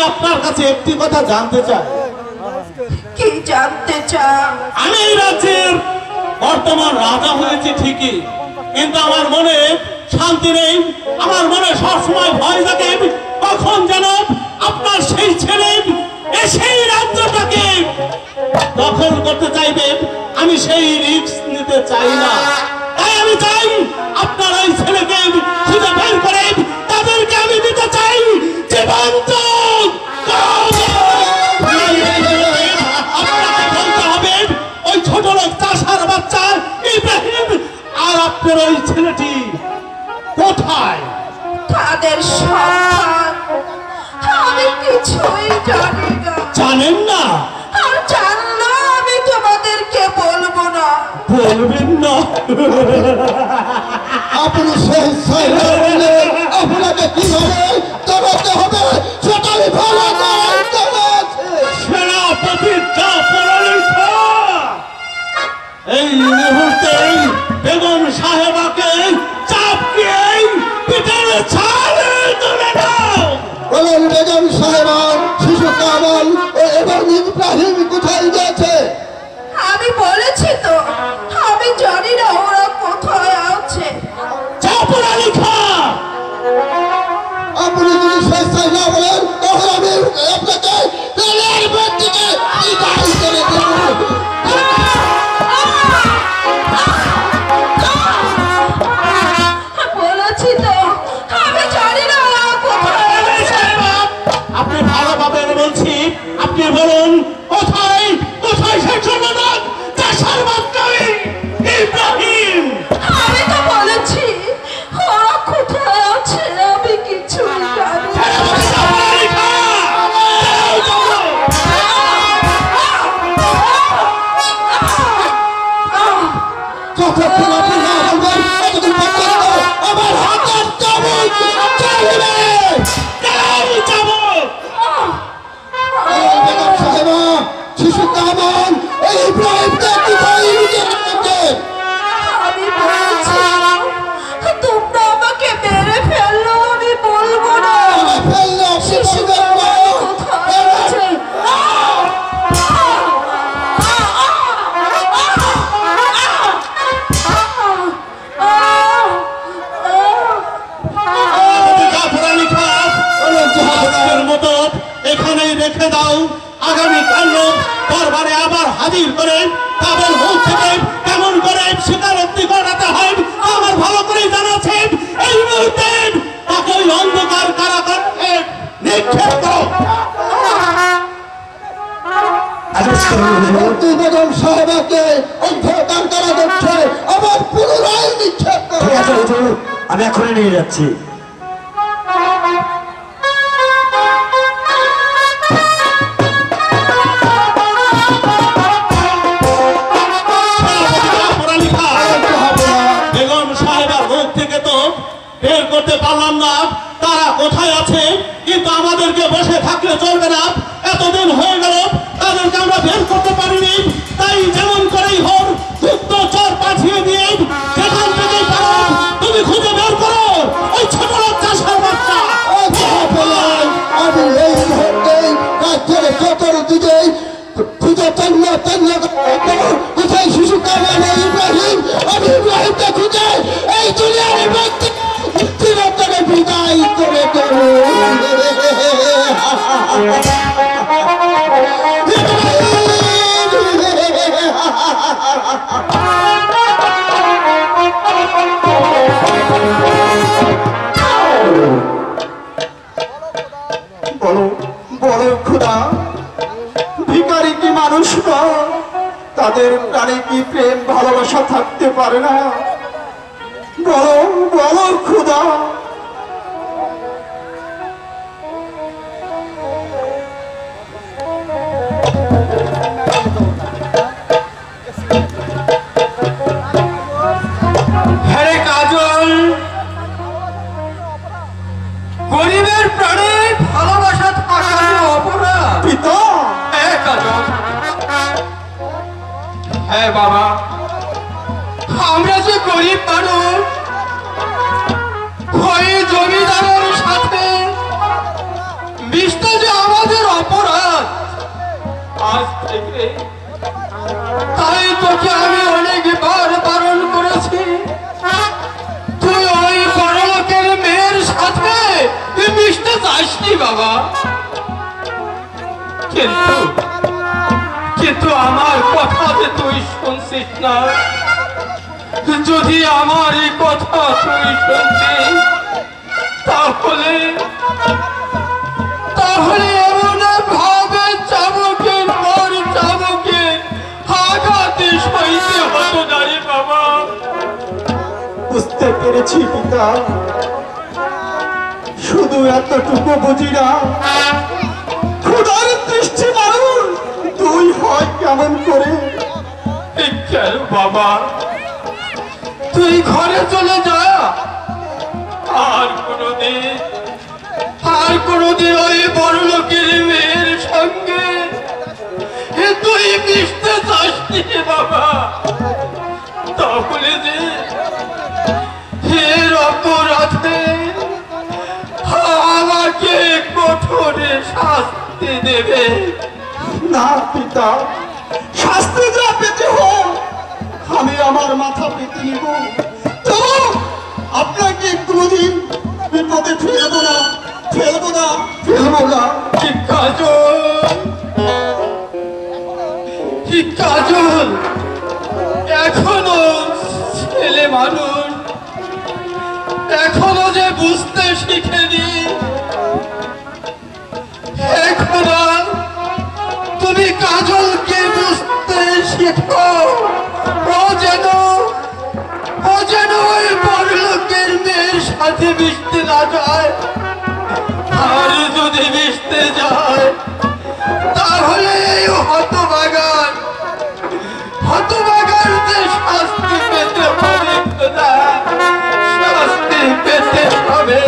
আপনার কাছে একটি কথা জানতে চাই। কি জানতে চান? আমি এই রাজ্যের বর্তমান রাজা হয়েছি ঠিকই, কিন্তু আমার মনে শান্তি নেই। আমার মনে সবসময় ভয় থাকে কখন যেন আপনার সেই ছেলে সেই রাজ্যটাকে দখল করতে চাইবে। আমি সেই রিস্ক নিতে চাই না। তাই আমি চাই আপনার ওই ছেলেকে খুঁজে বের করে তাদেরকে আমি দিতে চাই জীবন্ত। আপনাকে বলতে হবে ওই ছোট লোক চাষার বাচ্চা ইব্রাহিম আর আপনার ওই ছেলেটি কোথায়? তাদের সন্তান আমি কিছুই জানি না। জানেন না? আর জানলে আমি তোমাদেরকে বলবো না। বলবেন না? আপনি আপনাকে কিভাবে জানাতে হবে সেটা আমি ভালো সেনাপতির যা পড়ালেখা এই মুহূর্তে বেগম সাহেবাকে চাপিয়ে পিঠের ছালে তুলে দাও। বলেন বেগম সাহেবা শিশু কামাল এবং ইব্রাহিম কোথায় গেছে? আমি বলেছি তো আমি জানি না ওরা কোথায় আছে। যা পড়ালেখা আপনি যদি স্বেচ্ছায় না বলেন তাহলে আমি আপনাকে রেলের বেদ থেকে বিদায় করে দেব। বলেছি তো আমি জানি না ওরা কোথায় আছে। আপনি ভালোভাবে বলছি, আপনি বলুন কোথায় কোথায় সেই জননাথ চাষার বাচ্চা ইব্রাহিম? আমি তো বলেছি ওরা কোথায় আছে আমি কিছু জানি না। যতক্ষণ আপনি না বলবেন ততক্ষণ পর্যন্ত আমার হাতের চাবুক চাইবে। বেগম সাহেবা শিশু কামাল এই ইব্রাহিমকে কোথায় লুকিয়ে রেখেছেন? আমি বলেছি তোমরা আমাকে মেরে ফেললো আমি বলবো না। ফেললে আপনি শিশু বলবেন না। কোথায় আছে? মতো এখানেই রেখে দাও। আগামীকাল দরবারে আবার হাজির করে তাদের মুখ থেকে কেমন করে স্বীকারোক্তি করাতে হয় আমার ভালো করেই জানা আছে। এই মুহূর্তে তাকে ওই অন্ধকার কারাগারে নিক্ষেপ করো। বেগম সাহেবাকে অন্ধকার কারাগারে আবার পুনরায় নিক্ষেপ করো। আমি এখনই নিয়ে যাচ্ছি। বেগম সাহেবার মুখ থেকে তো বের করতে পারলাম না তারা কোথায় আছে, কিন্তু আমাদেরকে বসে থাকলে চলবে না। এতদিন হয়ে গেল তাদেরকে আমরা বের করতে পারিনি। তাই যেমন করেই হোক গুপ্তচর পাঠিয়ে দিয়ে যেখান থেকে পারো তুমি খুঁজে বের করো ওই ছোট লোক চাষার বাচ্চা। আমি এই মুহূর্তে রাজ্যের চতুর্দিকে খুঁজে কোথায় শিশু কামাল ইব্রাহিম? আমি ইব্রাহিমকে খুঁজে এই দুনিয়ার মধ্যে চিরতরে বিদায় করে দেব। বলো বলো খোদা, ভিখারি কি মানুষ নয়? তাদের প্রাণে কি প্রেম ভালোবাসা থাকতে পারে না? বলো বলো খোদা। হ্যাঁ কাজল, গরিবের প্রাণে ভালোবাসা থাকা অপরাধ। পিতা, হ্যাঁ কাজল, হ্যাঁ বাবা, আমরা যে গরিব মানুষ, ওই জমিদারের সাথে বিষ্ণু যে আমার তোকে আমি অনেকবার বারণ করেছি তুই ওই বড় লোকের মেয়ের সাথে মিশতে চাসনি বাবা, কিন্তু কিন্তু আমার কথা যে তুই শুনছিস না। যদি আমার এই কথা তুই শুনছিস তাহলে তাহলে এমন ভাবে চাবুকের পর চাবুকের আঘাতে সইতে হতো না রে বাবা। বুঝতে পেরেছি পিতা, শুধু এতটুকু বুঝি না খোদার দৃষ্টি মানুষ তুই হয় কেমন করে। কেন বাবা, তুই ঘরে চলে যা, আর কোনদিন ওই বড় লোকের মেয়ের সঙ্গে তুই মিশতে চাসনি বাবা। তাহলে যে এর অপরাধে আমাকে কঠোরে শাস্তি দেবে। না পিতা, শাস্তি যা পেতে হোক আমি আমার মাথা পেতে নিব, তবু আপনাকে কোনোদিন বিপদে ফেলবো না। কাজল এখনো ছেলে মানুষ, এখনো যে বুঝতে শিখেনি। এখনো তুমি কাজলকে বুঝতে শিখো, ও যেন ওই বড় লোকের মেয়ের সাথে মিশতে না যায়। আর যদি মিশতে যায় তাহলে এই হতভাগার যে শাস্তি পেতে হবে, শাস্তি পেতে হবে।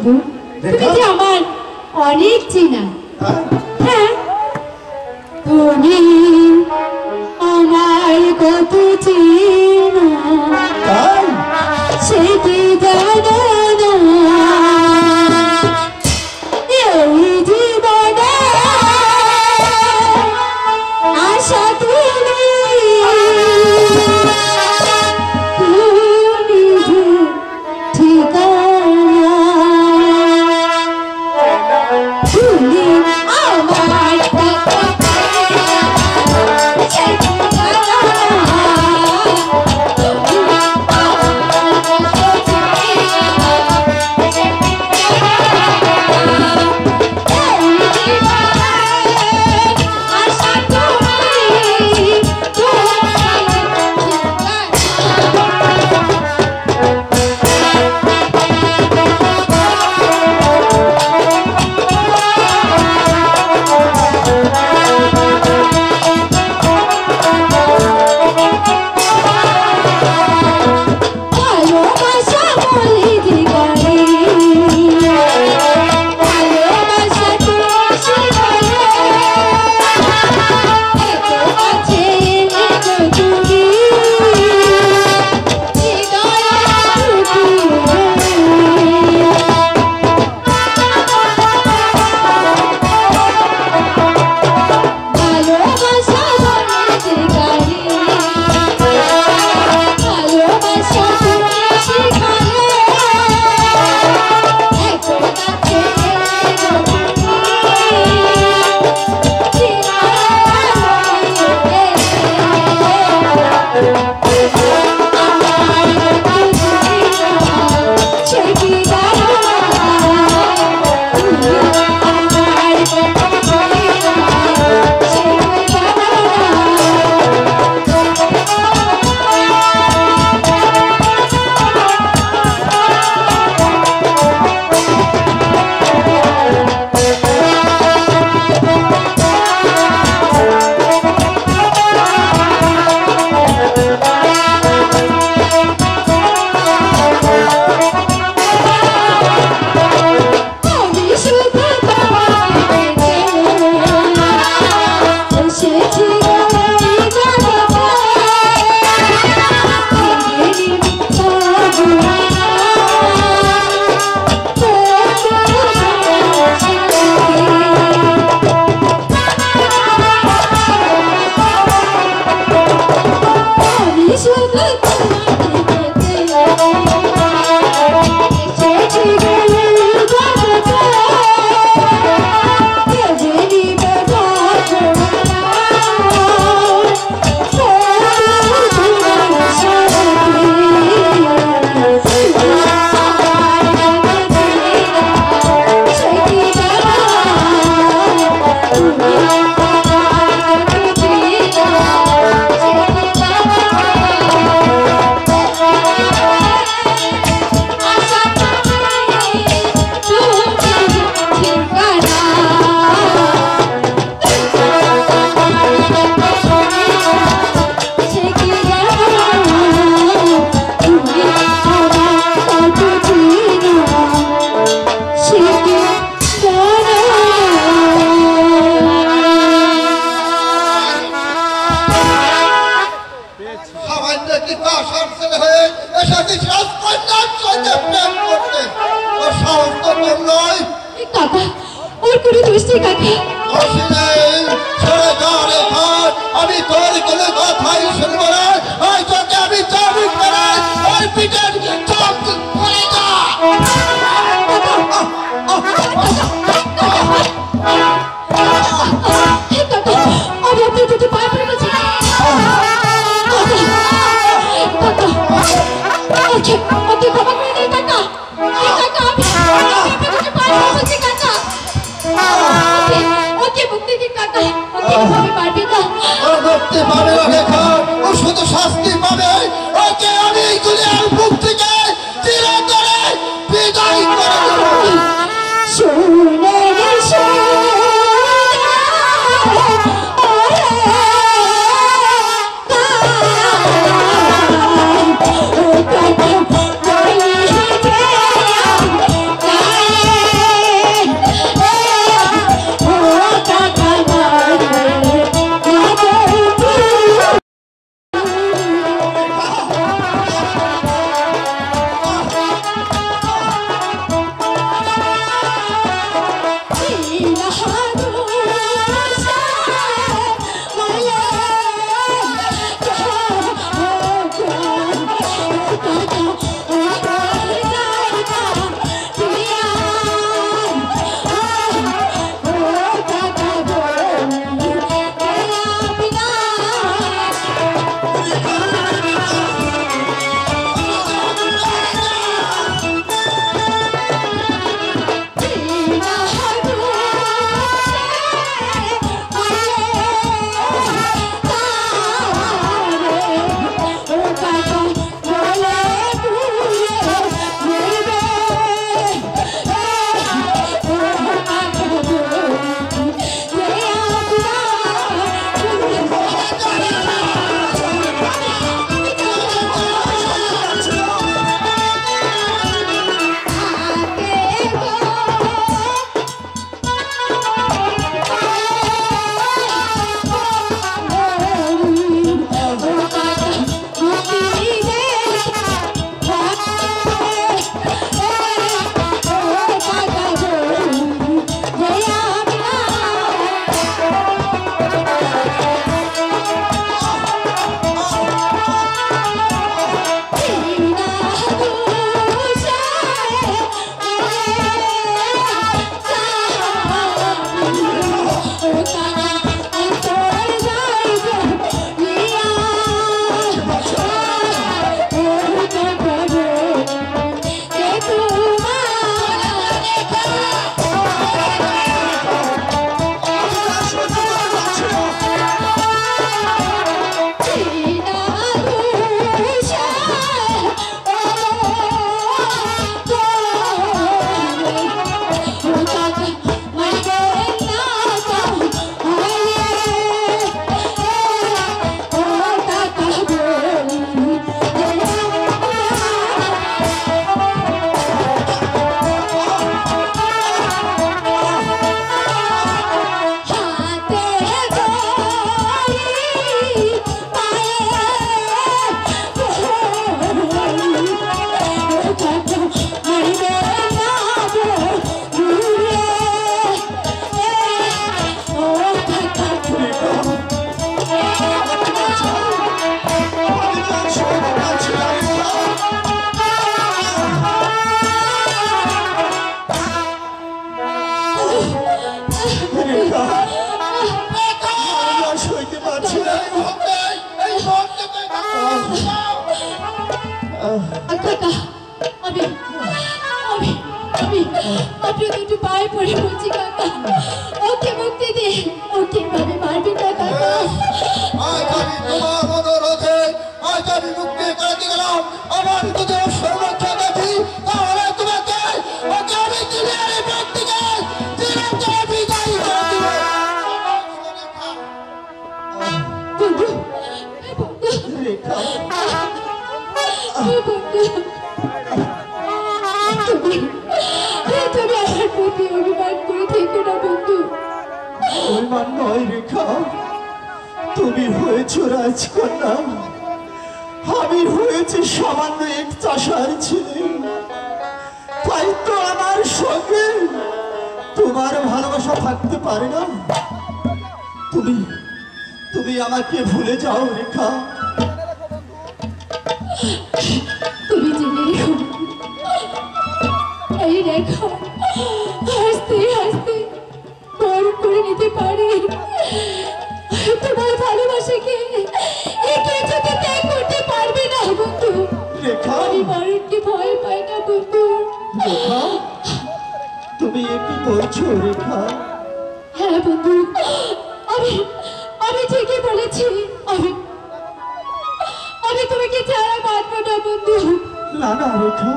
বন্ধু, তুমি যে আমার অনেক চেনা। হ্যাঁ, তুমি আমার কত চেনা সে কি জানো না। এই জীবনে আশা তুমি ঠিকানা তুমি আমার কাকা আমি আমি আমি আপনি দুটো পায়ে পড়ে বলছি কাকা ওকে মুক্তি দে ওকে ভাবে মারবেন না কাকা আজ আমি তোমার অনুরোধে আজ আমি মুক্তি করে দিলাম আমার যদি সর্বোচ্চ দেখি তাহলে তোমাকে ওকে আমি দুনিয়ার বুক থেকে চিরতরে বিদায় করে দেব বন্ধু বন্ধু রেখা বন্ধু তুমি আমার প্রতি অভিমান করে থেকো না বন্ধু অভিমান নয় রেখা তুমি হয়েছ রাজকন্যা আমি হয়েছি সামান্য এক চাষার ছেলে তাই তো আমার সঙ্গে তোমার ভালোবাসা থাকতে পারে না তুমি তুমি আমাকে ভুলে যাও রেখা তুমি জেনে রেখো এই রেখা হাসতে হাসতে বরণ করে নিতে পারি তোমার ভালোবাসাকে কিছুতে ত্যাগ করতে পারবে না বন্ধু রেখা আমি মরণকে ভয় পাই না বন্ধু রেখা তুমি কি বলছো রেখা হ্যাঁ বন্ধু আমি আমি ঠিকই বলেছি আমি আমি তোমাকে ছাড়া বাঁচবো না বন্ধু না না রেখা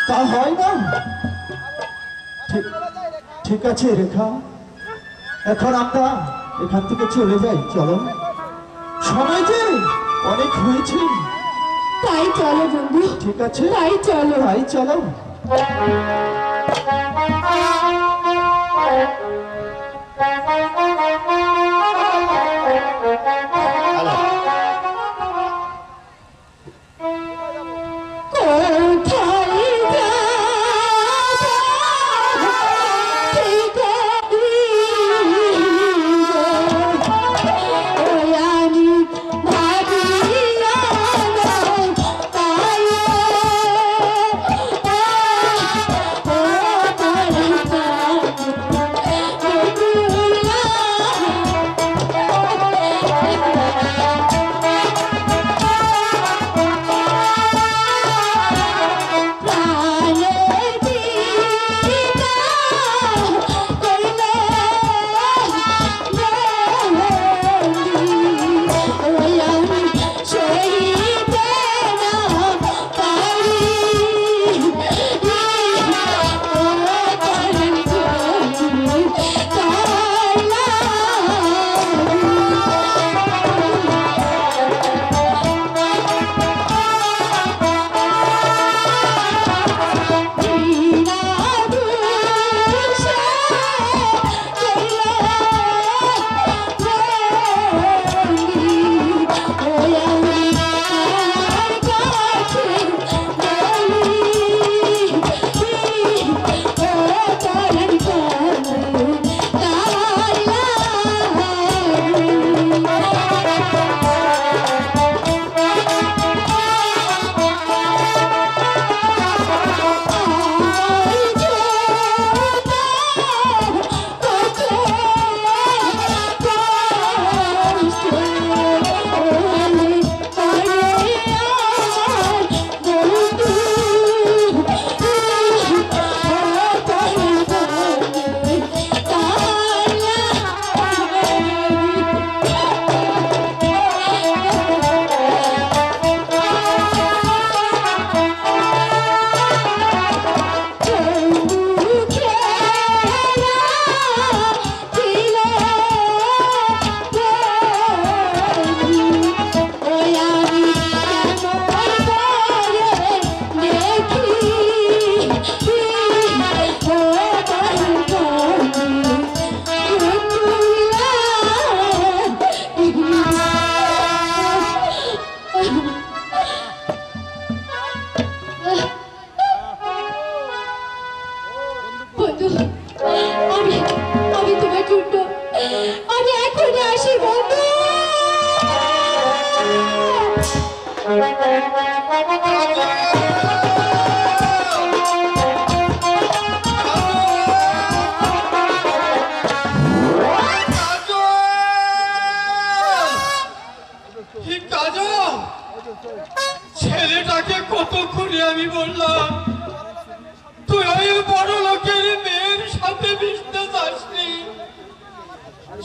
তা হয় না ঠিক আছে রেখা এখন আমরা এখান থেকে চলে যাই চলো সময় যে অনেক হয়েছে তাই চলো বন্ধু ঠিক আছে তাই চলো তাই চলো Oh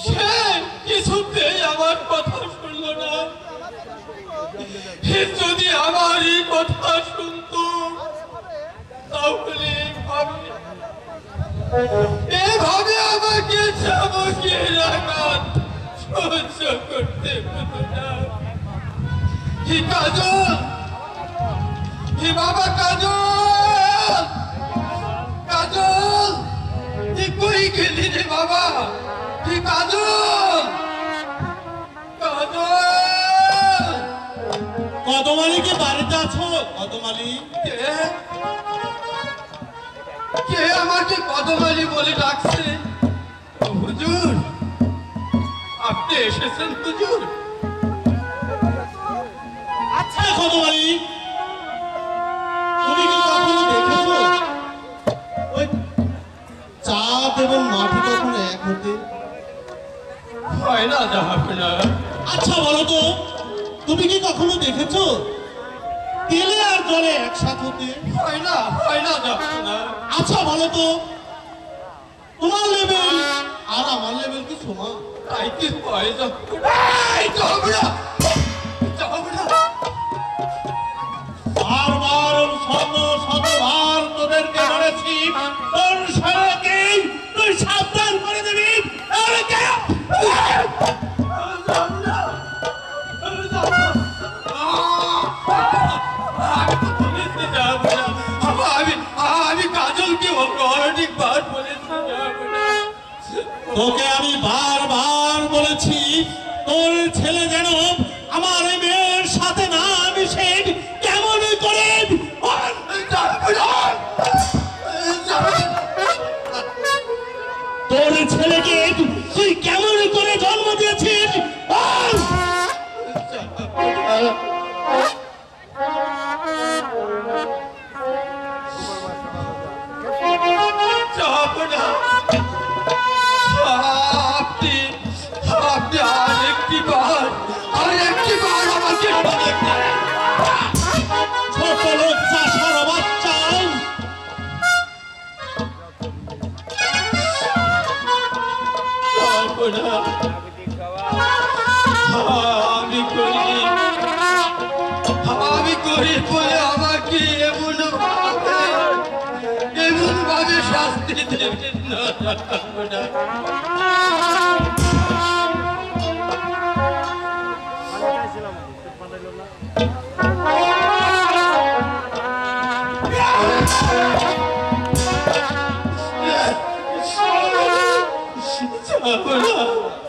সে কিছুতেই আমার কথা শুনলো না। যদি আমার এই কথা শুনতো তাহলে এভাবে আমাকে চমকিয়ে রাখার সহ্য করতে হতো না। হি কাজল, হি বাবা কাজল, কাজল তুই কই গেলি রে বাবা? হি কাজল, কাজল। কদমালি কি বাড়িতে আছো? কদমালি, কে আমাকে কদমালি বলে ডাকছে? হুজুর, আপনি এসেছেন হুজুর? আচ্ছা কদমালি, তুমি কি কখনো দেখেছো ওই চাঁদ এবং মাটি কখনো এক হতে? হয় না জাহাপনা। আচ্ছা বলো তো, তুমি কি কখনো দেখেছো তেলে আর জলে একসাথে হতে? হয় না, হয় না জাহাপনা। আচ্ছা বলো তো, তোমার লেভেল আর আমার লেভেল কি সমান? তাই কি হয় জাহাপনা? জাহাপনা, জাহাপনা। বারবার শতবার তোদেরকে বলেছি তোর সবাইকে তুই সাবধান করে দিবি। আমি কাজলকে অনেকবার বলেছি জাহাপনা। তোকে আমি বারবার বলেছি তোর ছেলে যেন আমার এই মেয়ের সাথে না মিশে কেমন করে তোর ছেলেকে তুই কেমন করে জন্ম দিয়েছিস? জাহাপনা, আপনি আরেকটি বার আমাকে ছোট লোক চাষার বাচ্চা, আমি করি বলে আমাকে এমন ভাবে শাস্তি দেবেন না।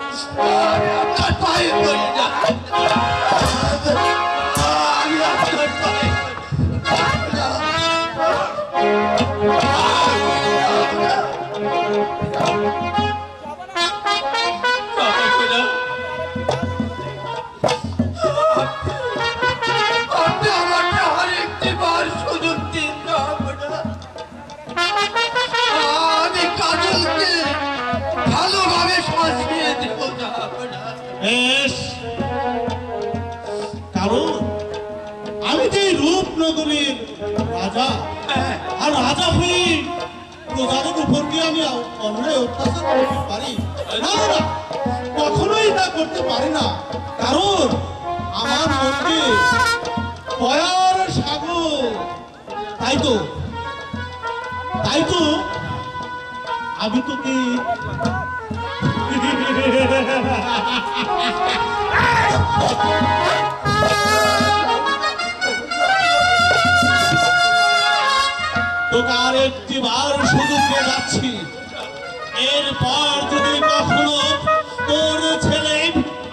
আপনার পায়ে পড়ে যা, আমি আপনার পায়ে আপনি আমাকে আরেকটি বার সুযোগ দিন জাহাপনা। আমি কাজলকে ভালোভাবে শাসিয়ে দেব জাহাপনা। বেশ, কারণ আমি যে রূপনগরীর রাজা, আর রাজা হয়ে প্রজাদের উপর দিয়ে আমি অন্যায় অত্যাচার করতে পারি না? না, কখনোই তা করতে পারি না। কারণ আমার মধ্যে দয়ার সাগর। তাই তো আমি তোকে তোকে আর একটি বার সুযোগ দিয়ে যাচ্ছি। এরপর যদি কখনো তোর ছেলে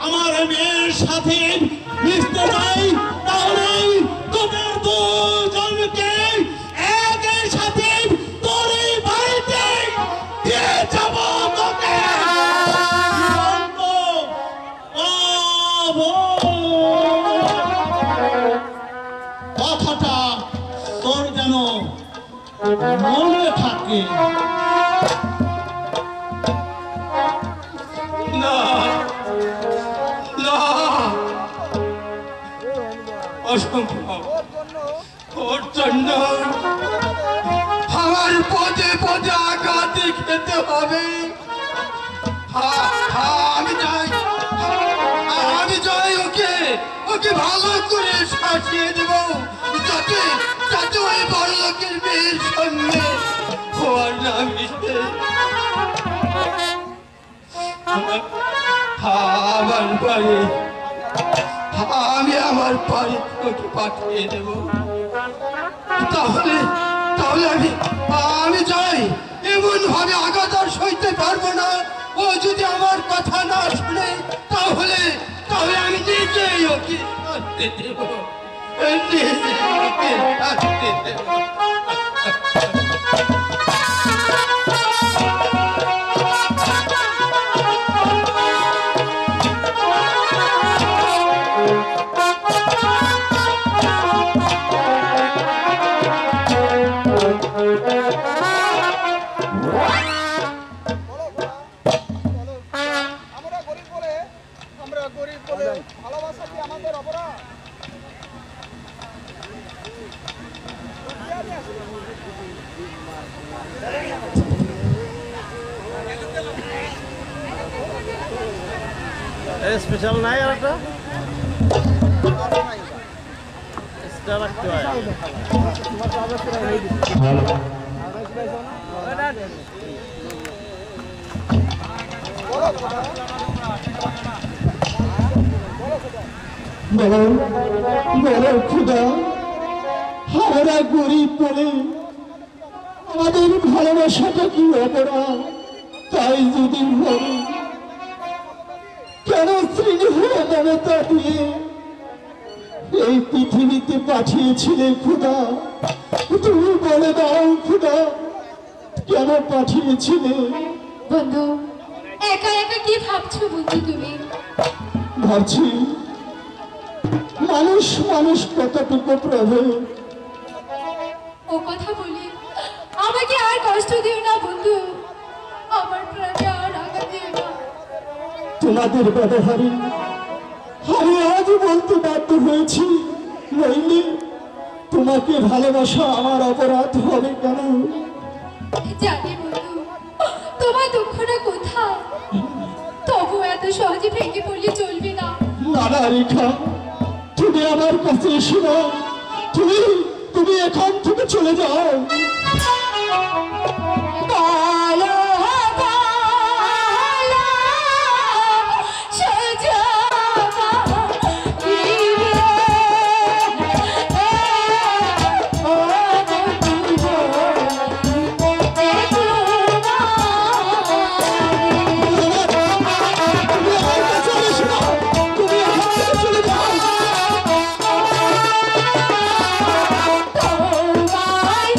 আমার মেয়ের সাথে মিশতে যায় তাহলে তোদের দুজনকে একই সাথে তোর এই বাড়িতে দিয়ে যাব। তোকে কথাটা তোর যেন মনে থাকে। না, না, অসম্ভব। ওর জন্য আমার পদে পদে আঘাত খেতে হবে। হা হা ওকে ভালো করে শাসিয়ে দেব, যাতে যাতে ওই বড় লোকের মেয়ের সঙ্গে হওয়ার না মিশতে। আমার বাড়ি, আমি আমার বাড়ি ওকে পাঠিয়ে দেব। তাহলে তাহলে আমি যাই। এমন ভাবে আঘাত আর সইতে পারবো না। ও যদি আমার কথা না শুনে তাহলে তাহলে আমি নিজেই ওকে শাস্তি দেব, নিজেই ওকে শাস্তি দেব। ভালোবাসা কি আমাদের অপরাধ? স্পেশাল নাই আর একটা রাখতে হয়। খুদা, আমরা গরিব বলে আমাদের ভালোবাসাটা কি অপরাধ? তাই যদি বলি কেন স্নেহ মমতা দিয়ে এই পৃথিবীতে পাঠিয়েছিলে খুদা? তুমি বলে দাও খুদা, কেন পাঠিয়েছিলে? বন্ধু, একা একা কি ভাবছো বন্ধু তুমি? ভাবছি মানুষ মানুষ কতটুকু প্রভু। ও কথা বলি আমাকে আর কষ্ট দিও না বন্ধু, আমার প্রাণে আর আঘাত দিও না। তোমাদের ব্যবহারে আমি আজ বলতে বাধ্য হয়েছি, নইলে তোমাকে ভালোবাসা আমার অপরাধ হবে কেন? জানি বন্ধু তোমার দুঃখটা কোথায়, তবু এত সহজে ভেঙে পড়লে চলবে না। নানা রেখা, তুমি আমার কাছে এসো না, তুমি এখান থেকে চলে যাও। তোমায়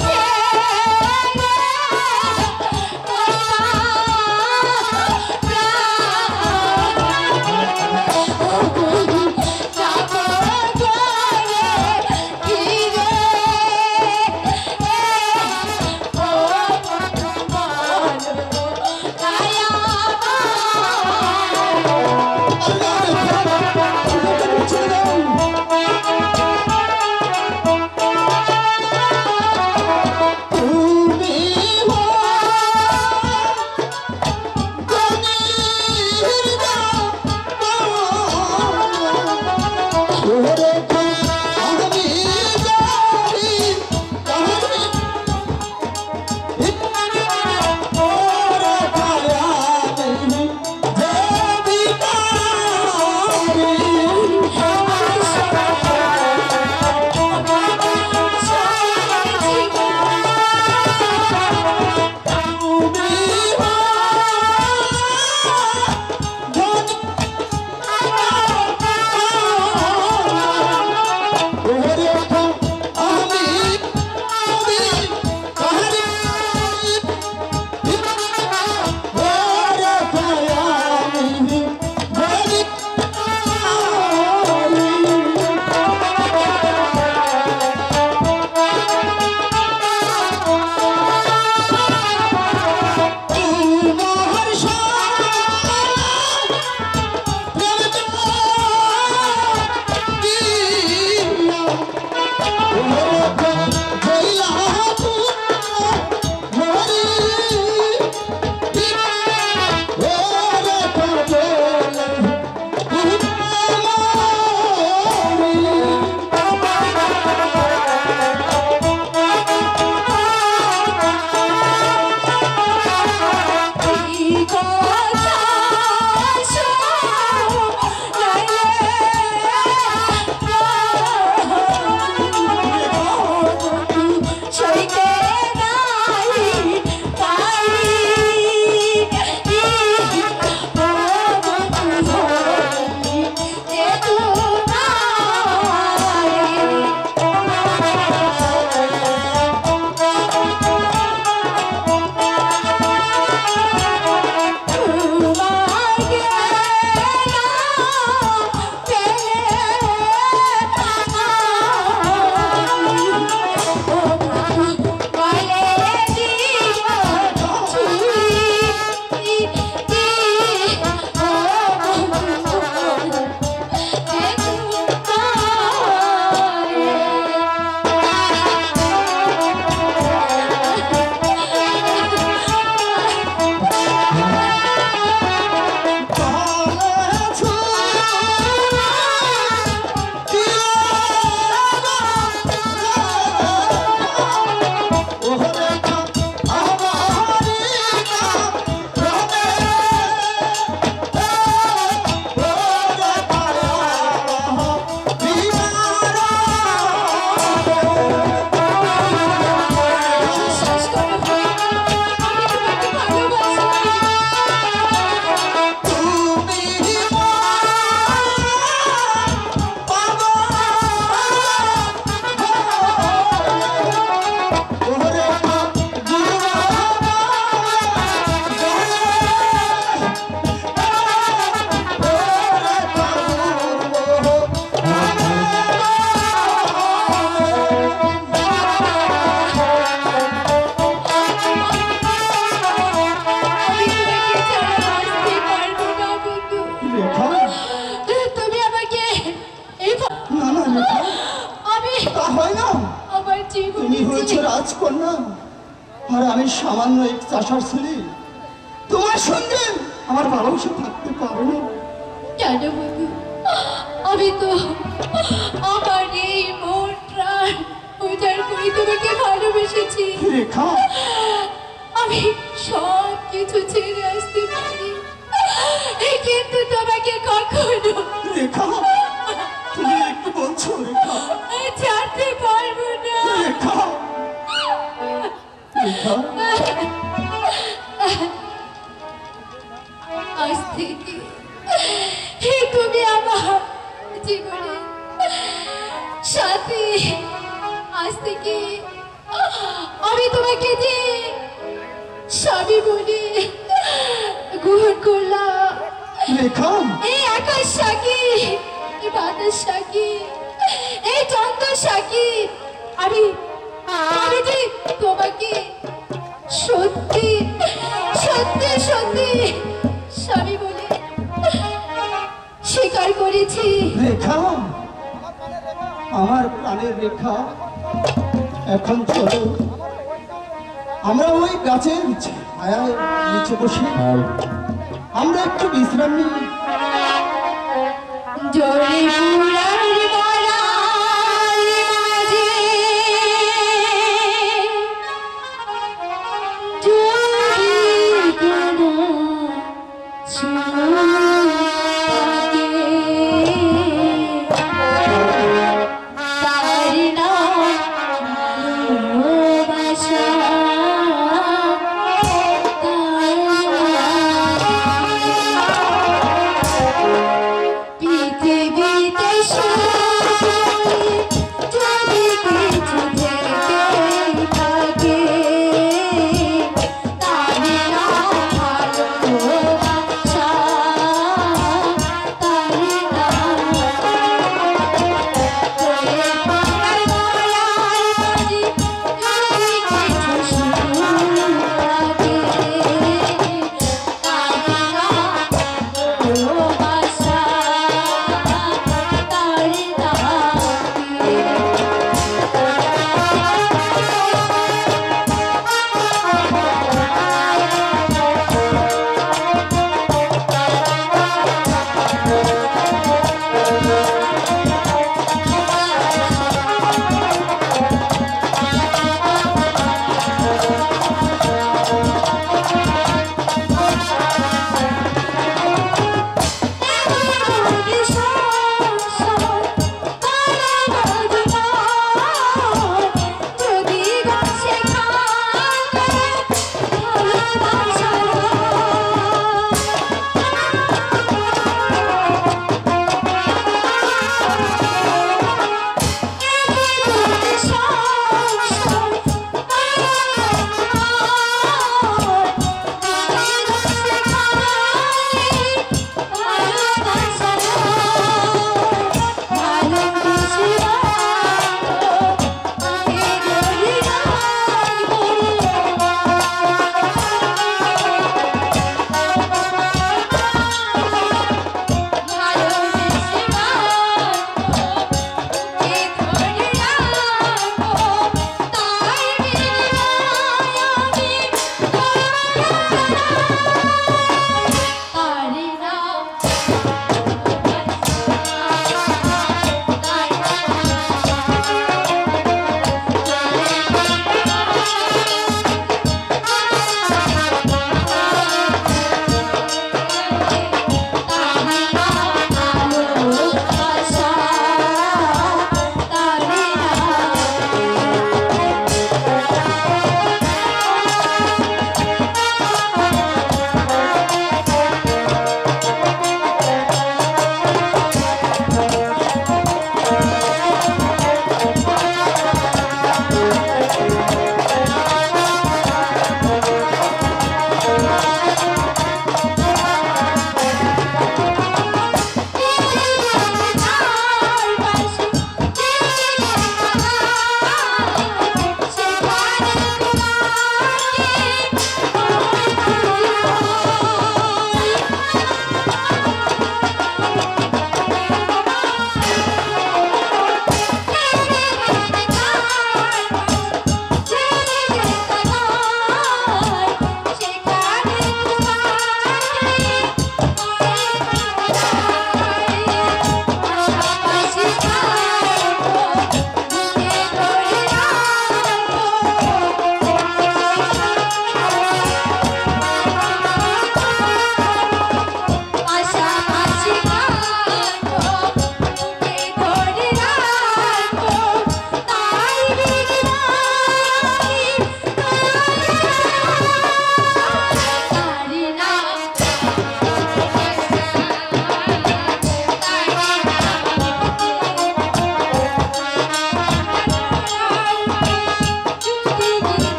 আর আমি সামান্য এক চাষার ছেলে, তোমার সঙ্গে আমার ভালোবাসা থাকতে পারে না। কেন বন্ধু, আমি তো আমার এই মন প্রাণ উজাড় করে তোমাকে ভালোবেসেছি। রেখা, আমি সব কিছু ছেড়ে আসতে পারি, কিন্তু তোমাকে কখনো রেখা, তুমি একটু বলছো রেখা? ছাড়তে পারবো না। রেখা, রেখা, আজ থেকে তুমি আমার জীবনে সাথী। আজ থেকে আমি তোমাকে যে স্বামী বলে গ্রহণ করলাম। রেখা, এই আকাশ সাক্ষী, এই বাতাস সাক্ষী, এই চন্দ্র সাক্ষী, আমি আমি যে তোমাকে সত্যি সত্যি সত্যি স্বামী বলে স্বীকার করেছি। রেখা, আমার প্রাণের রেখা, এখন চলো আমরা ওই গাছের ছায়ায় নিচে বসে আমরা একটু বিশ্রাম নিই। জোরে পুরার বলার মাঝে জোরে গানা শুনতে তার নাম ভালোবাসা। পৃথিবীতে যদি কিছু থেকে থাকে তার নাম ভালোবাসা, তার নাম জোরে পাতার গলার মাঝে যদি কিছু সুর থাকে তার নাম ভালোবাসা, তার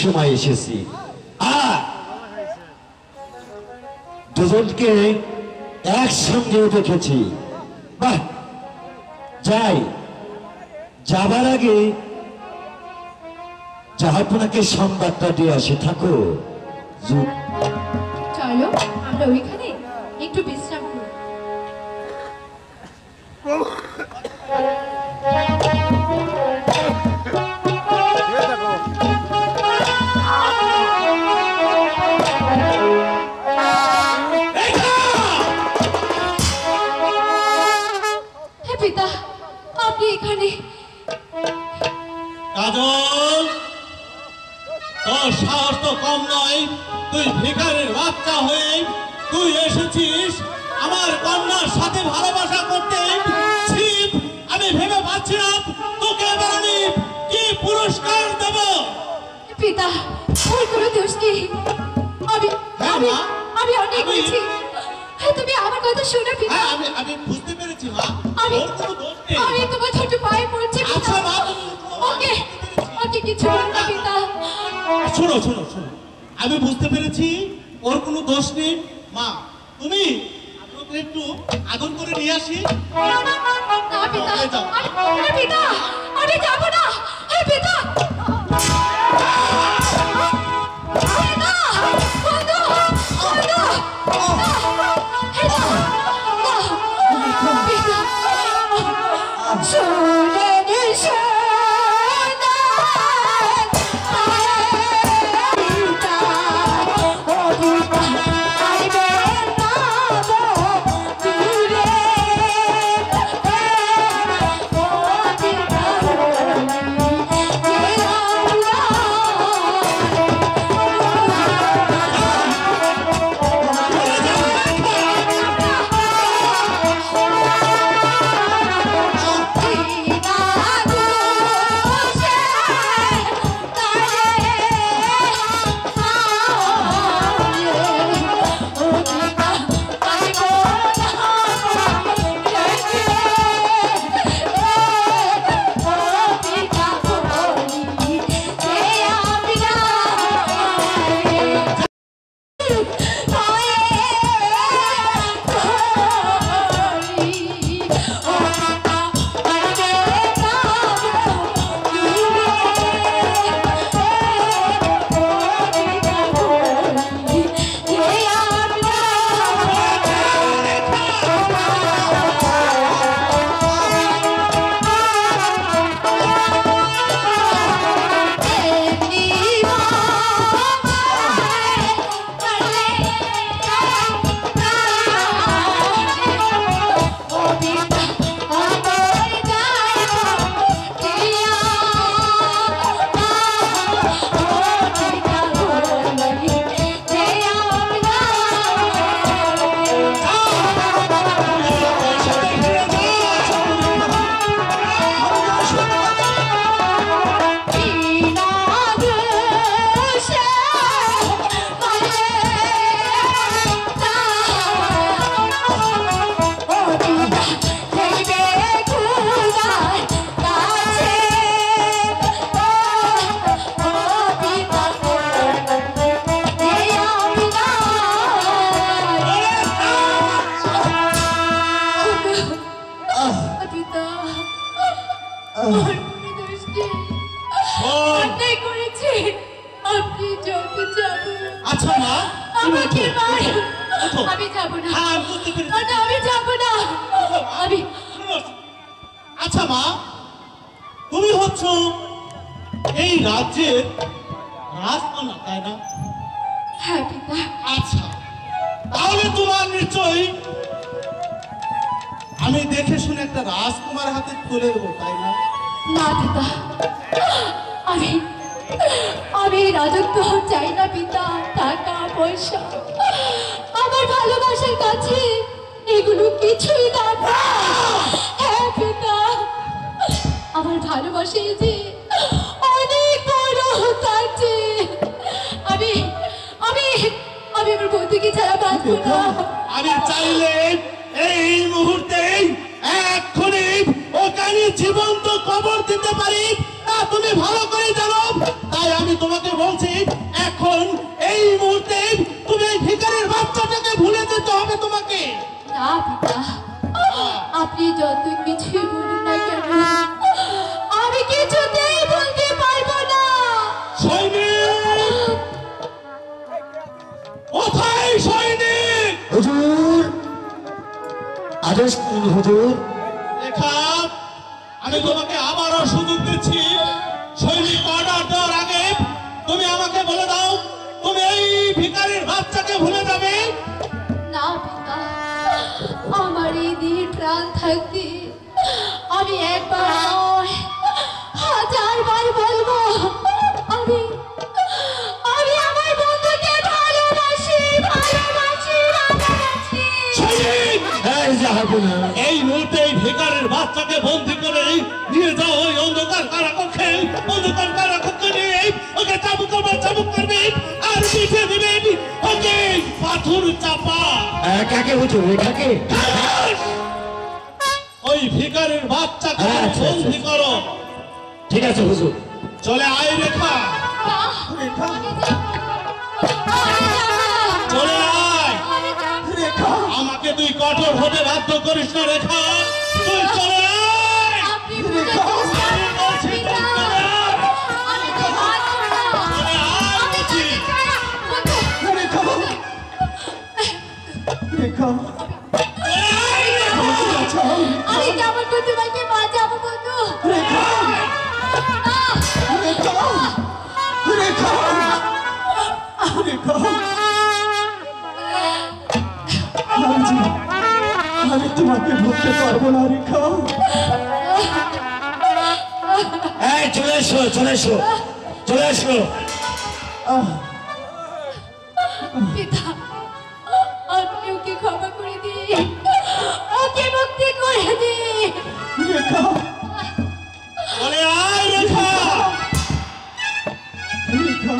সময় এসেছি আর দুজনকে একসঙ্গে দেখেছি। বাহ, যাই, যাবার আগে জাহাপনাকে সংবাদটা দিয়ে আসে। থাকো। চলো আমরা ওইখানে একটু বিশ্রাম করি। হ্যাঁ পিতা, আপনি এখানে? কাজল, তোর সাহস তো কম নয়। তুই ভিখারির বাচ্চা হয়ে তুই এসেছিস আমার কন্যার সাথে ভালোবাসা করতে। ছিপ, আমি ভেবে পাচ্ছি না তোকে এবার আমি কি পুরস্কার দেব। পিতা, ওর কোনো দোষ নেই। আমি হ্যাঁ আমি মা, আমি অনেক হয়েছি। তুমি আমার কথা শোনো পিতা। হ্যাঁ, আমি বুঝতে পেরেছি মা, আমি ওর কোনো দোষ নেই। আমি তোমার ছোট পায়ে পড়ছি পিতা। আচ্ছা মা, ওকে ওকে কিছু বল না পিতা। শোনো শোনো শোনো, আমি বুঝতে পেরেছি ওর কোনো দোষ নেই। মা, তুমি ওকে একটু আদর করে নিয়ে আসি। না পিতা, আমি পিতা, আমি যাব না। এই পিতা, পিতা, বন্ধু, বন্ধু, পিতা, শুনে নিশে আচ্ছা মা, আমাকে মার। আমি যাব না। হ্যাঁ, বুঝতে পেরেছি। না, আমি যাব না। আমি আচ্ছা মা, তুমি হচ্ছ এই রাজ্যের রাজকন্যা, তাই না? হ্যাঁ পিতা। আচ্ছা, তাহলে তোমার নিশ্চয়ই আমি দেখে শুনে একটা রাজকুমার হাতে তুলে দেবো, তাই না? না পিতা, আমি আমি রাজত্ব চাই না পিতা। টাকা পয়সা আমার ভালোবাসার কাছে এগুলো কিছুই না। হ্যাঁ পিতা, আমার ভালোবাসা যে অনেক বড় আছে। আমি আমি আমি আমার বন্ধুকে ছাড়া বাঁচবো না। আমি চাইলে এই মুহূর্তে এক্ষুনি ওকে আমি জীবন্ত কবর দিতে পারি, তা তুমি ভালো করে জানো। তাই আমি তোমাকে বলছি যত কিছুই বলুন না কেন আমি কিছুতেই বলতে পারবো না। সৈনিক কোথায় সৈনিক? হুজুর আদেশ করুন হুজুর। রেখা, আমি তোমাকে আবারও সুযোগ দিচ্ছি। সৈনিক অর্ডার দেওয়ার আগে তুমি আমাকে বলে দাও, তুমি এই ভিখারির বাচ্চাকে ভুলে যাবে? না পিতা, আমার এই দিয়ে প্রাণ থাকতে আমি একবার নয় 1000 বার বলবো, আমি আমি আমার বন্ধুকে ভালোবাসি ভালোবাসি ভালোবাসি। সৈনিক, এই যাবো না। এই মুহূর্তে এই ভিখারির বাচ্চাকে বন্দি করে নিয়ে যাও ওই অন্ধকার কারাকক্ষে। অন্ধকার কারাকক্ষে নিয়ে ওকে চাবুক করবে আর পিঠে দিবেন ওকে পাথর চাপা। কাকে হুজুর? রেখাকে? ওই ভিখারির বাচ্চাকে আচ্ছা, বন্দি করো। ঠিক আছে হুজুর। চলে আয় রেখা, চলে আয়। আমাকে তুই কঠোর হতে বাধ্য করিস না রেখা, তুই চলে আয়। আপনি বলছি তুই চলে আয়। আমি তো বাধ্য না। চলে আয় বলছি। চলে আয় রেখা। আমি কেমন করে তোমাকে বাঁচাবো বন্ধু? আমি তোমাকে ভুলতে পারবো না রেখা। এই চলে এসো চলে এসো চলে এসো। পিতা, আপনি ওকে ক্ষমা করে দিন, ওকে মুক্তি করে দিন। রেখা, চলে আয় রেখা। রেখা,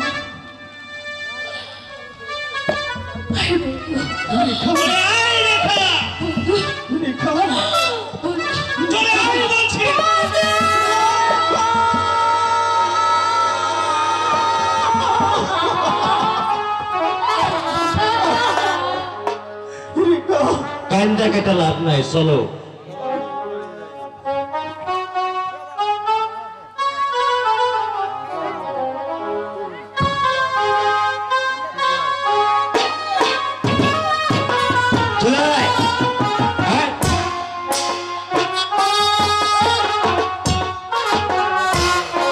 চলে আয় রেখা। রেখা, চলে আয় বলছি। রেখা। টাইম দেখাটা লাভ নাই, চলো। চলে আয়। হ্যাঁ?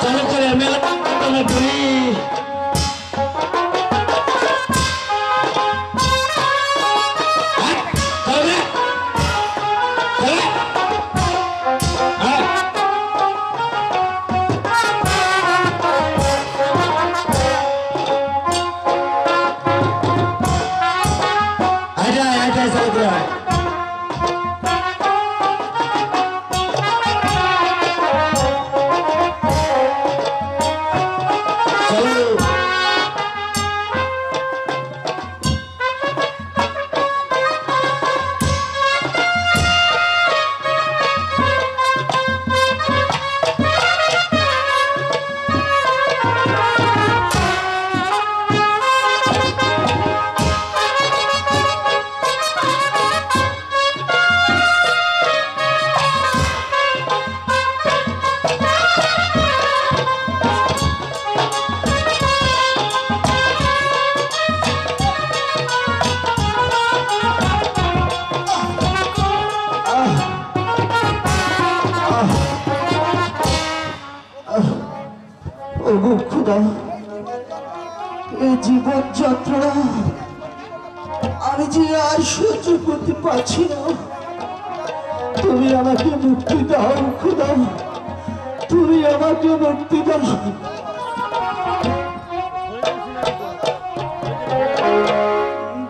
চলো চলে মেলা করি। ওগো খোদা, এই জীবন যন্ত্রণা আমি যে আর সহ্য করতে পারছি না। তুমি আমাকে মুক্তি দাও খোদা, তুমি আমাকে মুক্তি দাও।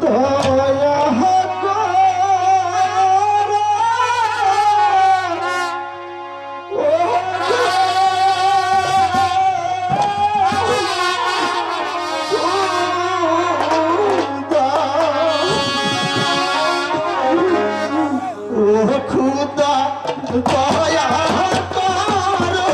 দয়া খুদা দয়া করো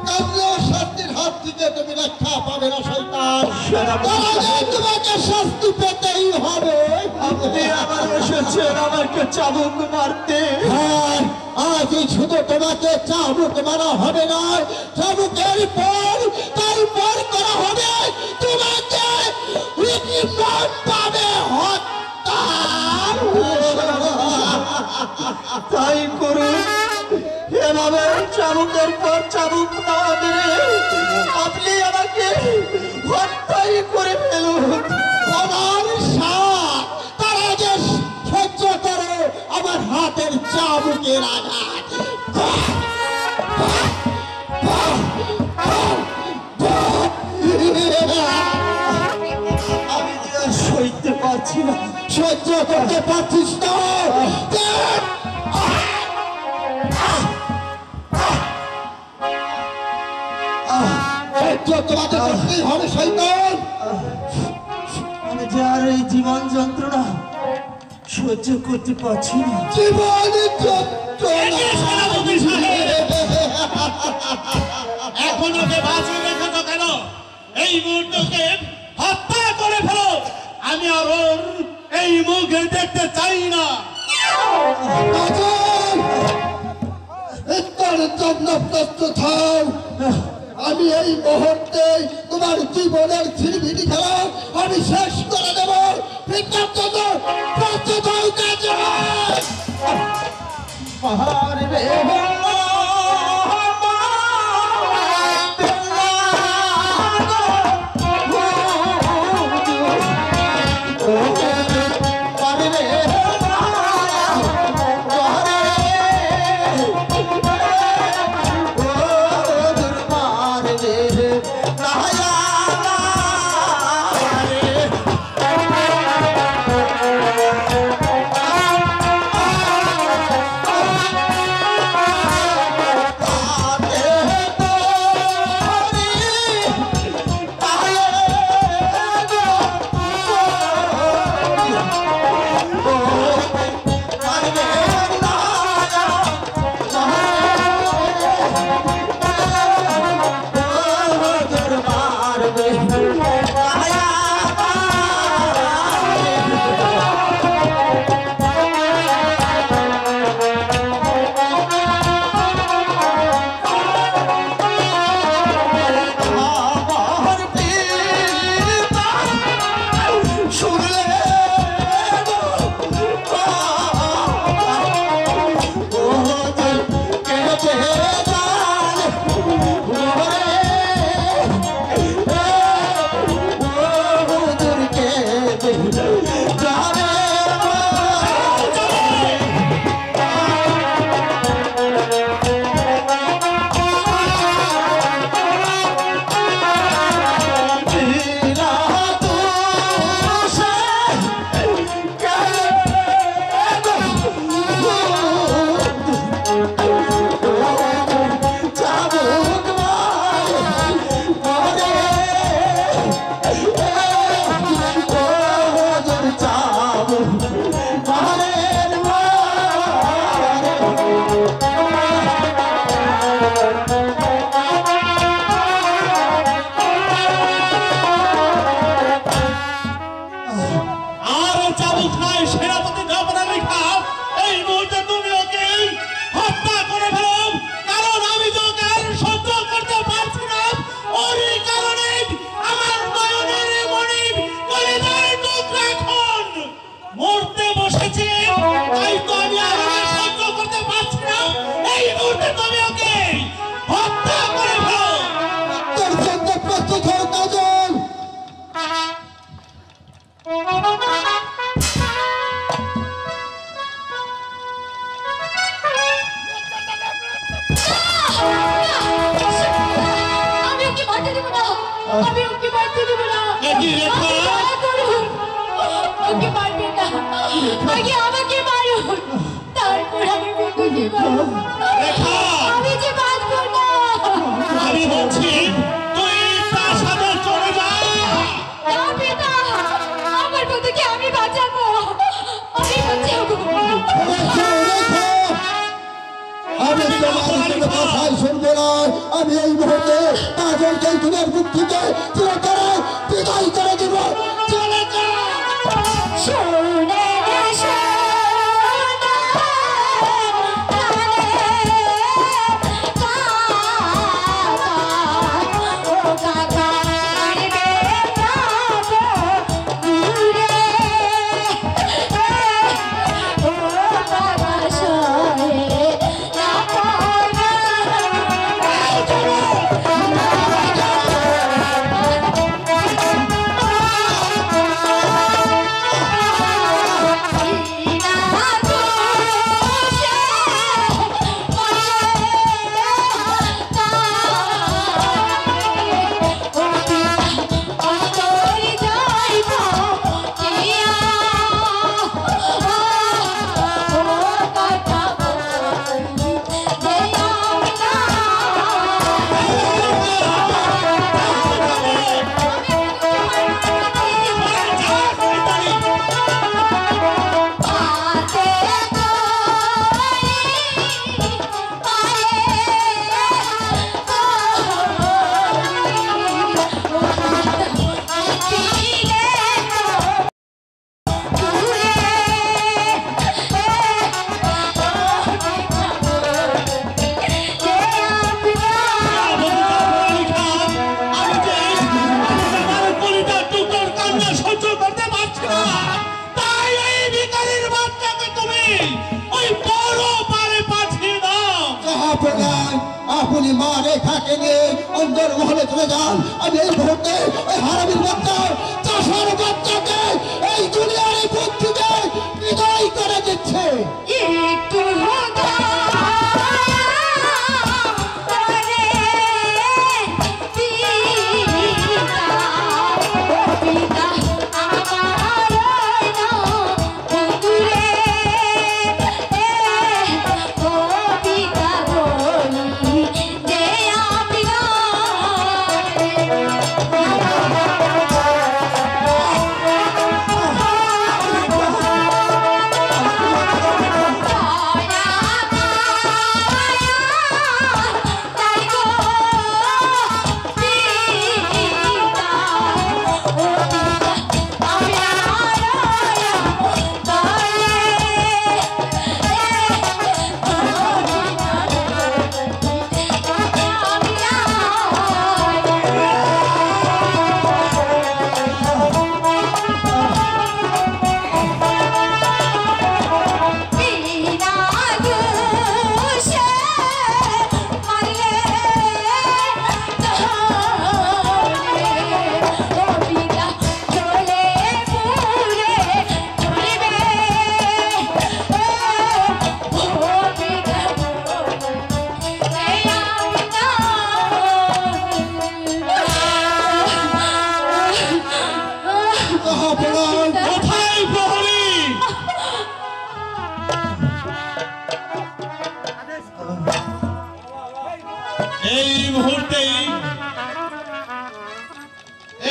কামলেও শাস্তির হাত থেকে তুমি রক্ষা পাবে না শয়তান। তোমাকে শাস্তি পেতেই হবে। আপনি আবার এসেছেন আমাকে চাবুক মারতে। হ্যাঁ, আজ শুধু তোমাকে চাবুক মারা হবে না, চাবুকের পর তারপর করা হবে তোমাকে পাবে হত্যা। তাই করুন, এভাবে চাবুকের পর চাবুক না মেরে আপনি আমাকে হত্যাই করে ফেলুন। আমার সাপ তারা যে সহ্য করে আমার হাতের চাবুকের আঘাত। আমি যে আর সইতে পারছি না। সহ্য করতে পারছিস না? সহ্য তোমাকে করতেই হবে শয়তান। আমি যে আর এই জীবন যন্ত্রণা সহ্য করতে পারছি না। জীবন সেনাপতি সাহেব, এখন ওকে বাঁচিয়ে রেখেছো কেন? এই মুহূর্তকে হত্যা করে ফেলো। আমি আর ওর এই মুখে দেখতে চাই না। এর জন্য প্রস্তুত হও। আমি এই মুহূর্তে তোমার জীবনের ছিনিমিনি খেলা আমি শেষ করে দেব। এটার জন্য প্রস্তুত হও কাজে। নয়, আমি এই মুহূর্তে পাঁচজনকে তোমার মুখ থেকে চিরতরে বিদায় করে দিব। চলে যা। আপনি মা রেখাকে নিয়ে অন্দর মহলে চলে যান। আমি এই মুহূর্তে ওই হারামির বাচ্চা চাষার বাচ্চাকে এই দুনিয়ার এই বুক থেকে বিদায় করে দিচ্ছে। একটু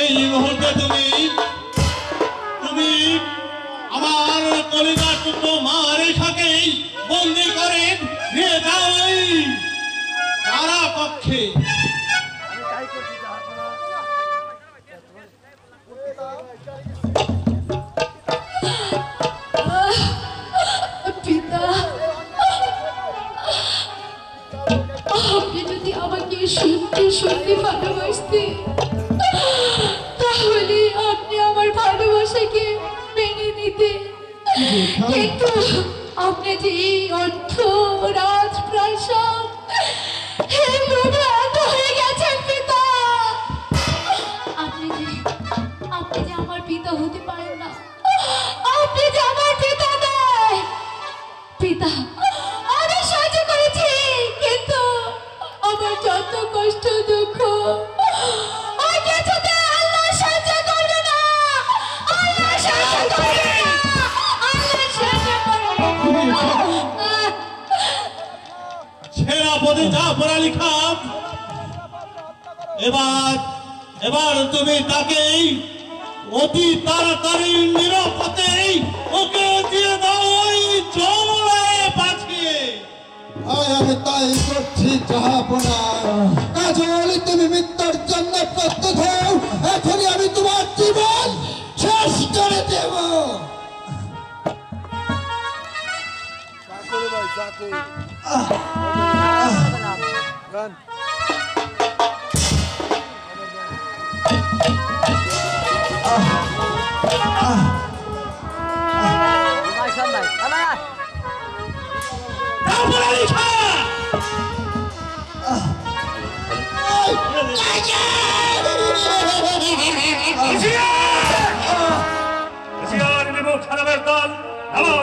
এই মুহূর্তে তুমি আমার কলিজার টুকরো মা রেখাকে বন্দি করে নিয়ে যাও কারা পক্ষে। পিতা, আপনি যদি আমাকে সত্যি সত্যি ভালোবাসতেন তাহলে আপনি আমার ভালোবাসাকে মেনে নিতেন, কিন্তু আপনি যে এই অর্থ রাজপ্রাসাদ হয়ে গেছেন পিতা। আপনি যে আমার পিতা হতে পারেন না, আপনি যে আমার পিতা নয়। পিতা, আমি সহ্য করেছি, কিন্তু আমার যত কষ্ট দুঃখ সেনাপতি জাফর আলী খান, এবার তুমি তাকে অতি তাড়াতাড়ি নিরাপদে ওকে দিয়ে দাও ওই জমলায় পাঠিয়ে। আমি তাই করছি জাহাপনা। কাজল তুমি মৃত্যুর জন্য প্রস্তুত হও, এখনই আমি তোমার জীবন শেষ করে দেব। খারাপের দল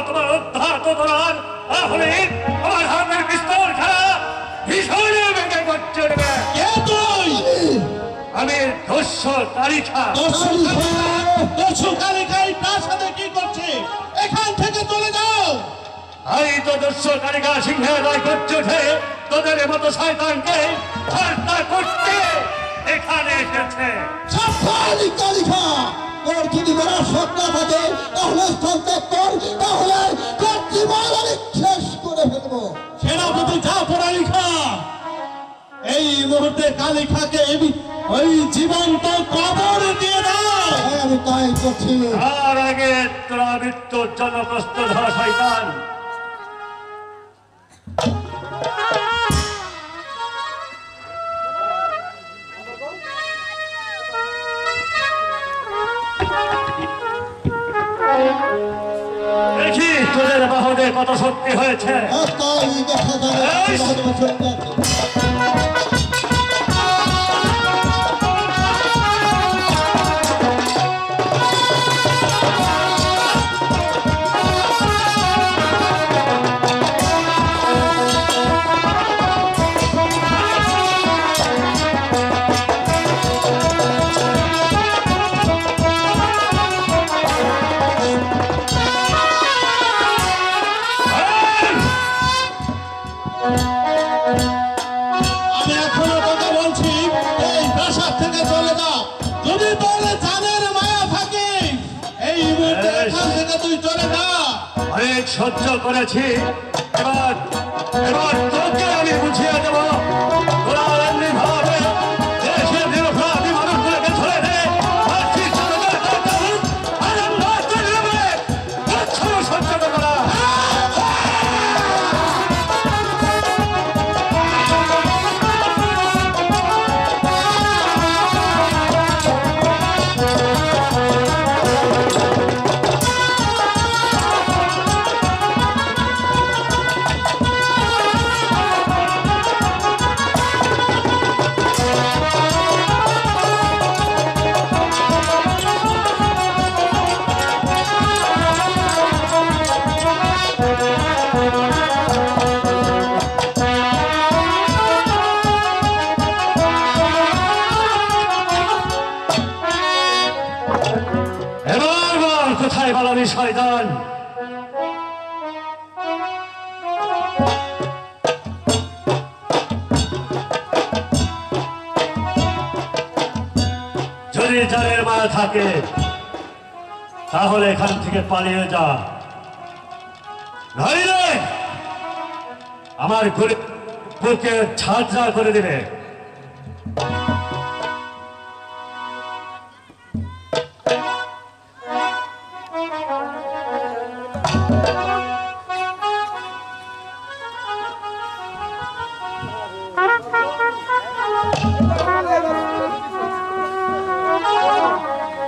তোমার উদ্ধার তো করার তাহলে আমার হাতের পিস্তল খেলা ভীষণ বেগে করছে। আমি দস্য তালিকা। দস্যু কালিকাই তার সাথে কি করছে? এখান থেকে চলে যাও। এই তো দস্য তালিকা সিংহের রায় করছে উঠে তোদের মতো শয়তানকে হত্যা করতে এখানে এসেছে। কালিকা তোর যদি বড় স্বপ্ন থাকে তাহলে স্থান ত্যাগ কর, তাহলে তোর জীবন আমি শেষ করে ফেলবো। সেনাপতি জাফর আলী খান এই মুহূর্তে কালিকাকে ওই জীবন্ত কবর দিয়ে দাও। আমি তাই করছি। আর আগে তোরা মৃত্যুর জন্য প্রস্তুত হ শয়তান। দেখি তোদের বাহুতে কত শক্তি হয়েছে। তাই দেখা যাবে। অনেক সহ্য করেছি, এবার এবার তোকে আমি বুঝিয়ে দেব। তোরা এমনি ভাবে দেশের নিরপরাধী মানুষগুলোকে ধরে দে সহ্য করবো না। কোথায় পালাবি শয়তান? যদি জানের মায়া থাকে তাহলে এখান থেকে পালিয়ে যা, নইলে আমার বুকে ঝাঁঝরা করে দেবে।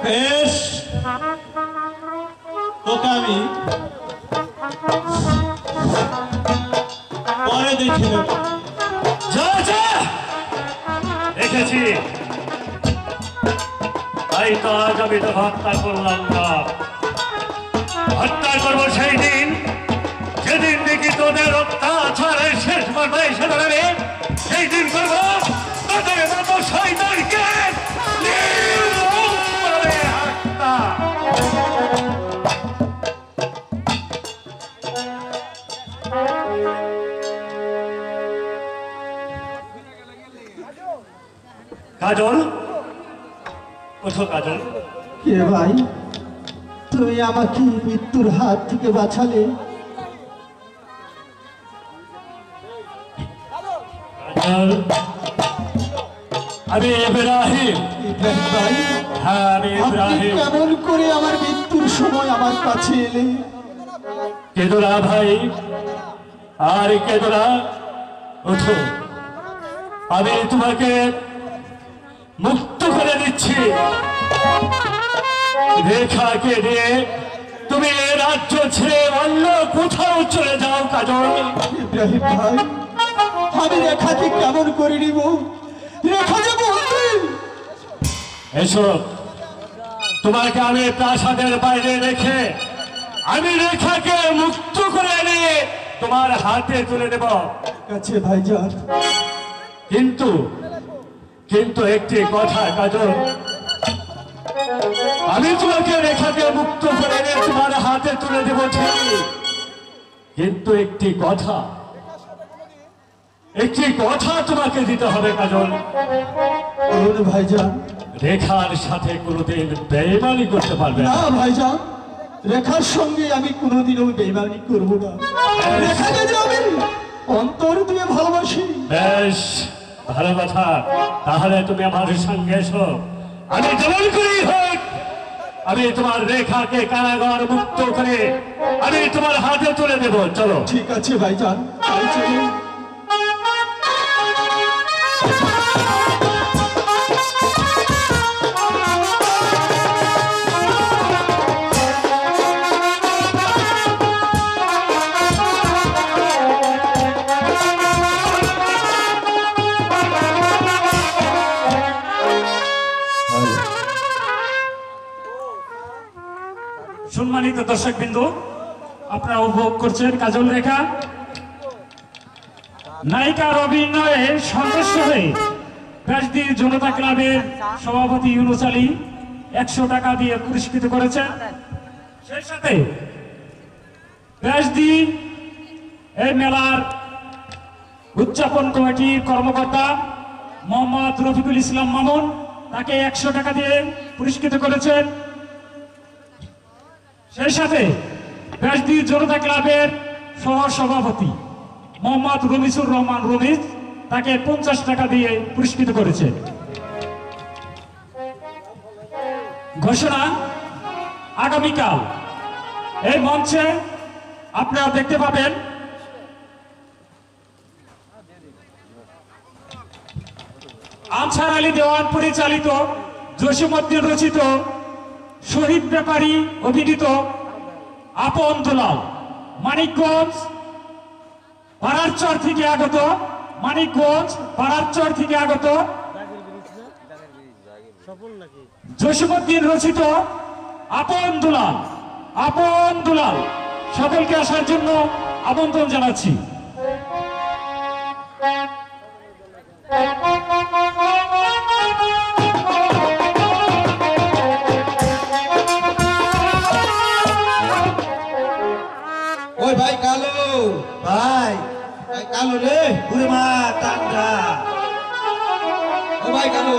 বেশ, তোকে আমি পরে দেখি নেব। দেখেছি, তাই তো আজ আমি তো হত্যা করলাম না। হত্যা করবো সেই দিন যেদিন দেখি তোদের অত্যাচারের শেষ মাথায় এসে দাঁড়াবে, সেই দিন করবো তোদের মতো শয়তানকে হত্যা। কাজল, ওঠো কাজল। কে ভাই, তুমি আমাকে মৃত্যুর হাত থেকে বাঁচালে। আমি ইব্রাহিম। ইব্রাহিম ভাই, হ্যাঁ আমি আপনি ইব্রাহিম। কেমন করে আমার মৃত্যুর সময় আমার কাছে এলেন? কেঁদো না ভাই, আর কেঁদো না, ওঠো, আমি তোমাকে মুক্ত করে দিচ্ছি। রেখাকে নিয়ে তুমি এ রাজ্য ছেড়ে অন্য কোথাও চলে যাও কাজল। ইব্রাহিম ভাই, আমি রেখাকে কেমন করে নিব? রেখা যে বলতে এসো, তোমাকে আমি প্রাসাদের বাইরে রেখে আমি রেখাকে মুক্ত করে নিয়ে তোমার হাতে তুলে দেব। কাছে ভাইজান, কিন্তু কিন্তু একটি কথা কাজল, আমি তোমাকে রেখাকে মুক্ত করে নিয়ে তোমার হাতে তুলে দেব ঠিকই, কিন্তু একটি কথা তোমাকে দিতে হবে কাজল। বলুন ভাইজান। রেখার সাথে কোনোদিন বেইমানি করতে পারবে না। না ভাইজান, রেখার সঙ্গে আমি কোনোদিনও বেইমানি করব না। রেখাকে যে আমি অন্তর দিয়ে ভালোবাসি। বেশ ভালো কথা, তাহলে তুমি আমার সঙ্গে এসো। আমি যেমন করেই হোক আমি তোমার রেখাকে কারাগার মুক্ত করে আমি তোমার হাতে তুলে দেব। চলো। ঠিক আছে ভাইজান, তাই চলুন। সম্মানিত দর্শক বিন্দু, আপনারা উপভোগ করছেন কাজল রেখা নায়িকার অভিনয়ে সন্তুষ্ট হয়ে ব্যাসদীর জনতা ক্লাবের সভাপতি ইউনুস আলী 100 টাকা দিয়ে পুরস্কৃত করেছেন। সেই সাথে ব্যাসদী এই মেলার উদযাপন কমিটির কর্মকর্তা মোহাম্মদ রফিকুল ইসলাম মামুন, তাকে 100 টাকা দিয়ে পুরস্কৃত করেছেন। সেই সাথে ব্যাসদী জনতা ক্লাবের সহ সভাপতি মোহাম্মদ রমিজুর রহমান রমিজ, তাকে 50 টাকা দিয়ে পুরস্কৃত করেছে। ঘোষণা, আগামীকাল এই মঞ্চে আপনারা দেখতে পাবেন আনসার আলী দেওয়ান পরিচালিত, জসিমউদ্দিন রচিত, শহীদ ব্যাপারী অভিনীত আপন দুলাল, মানিকগঞ্জ পাড়ারচর থেকে আগত, মানিকগঞ্জ পাড়ারচর থেকে আগত জসিমউদ্দিন রচিত আপন দুলাল সকলকে আসার জন্য আমন্ত্রণ জানাচ্ছি। ওই ভাই কালো, ভাই কালো রে, ঘুরে মা টাকা। ও ভাই কালো।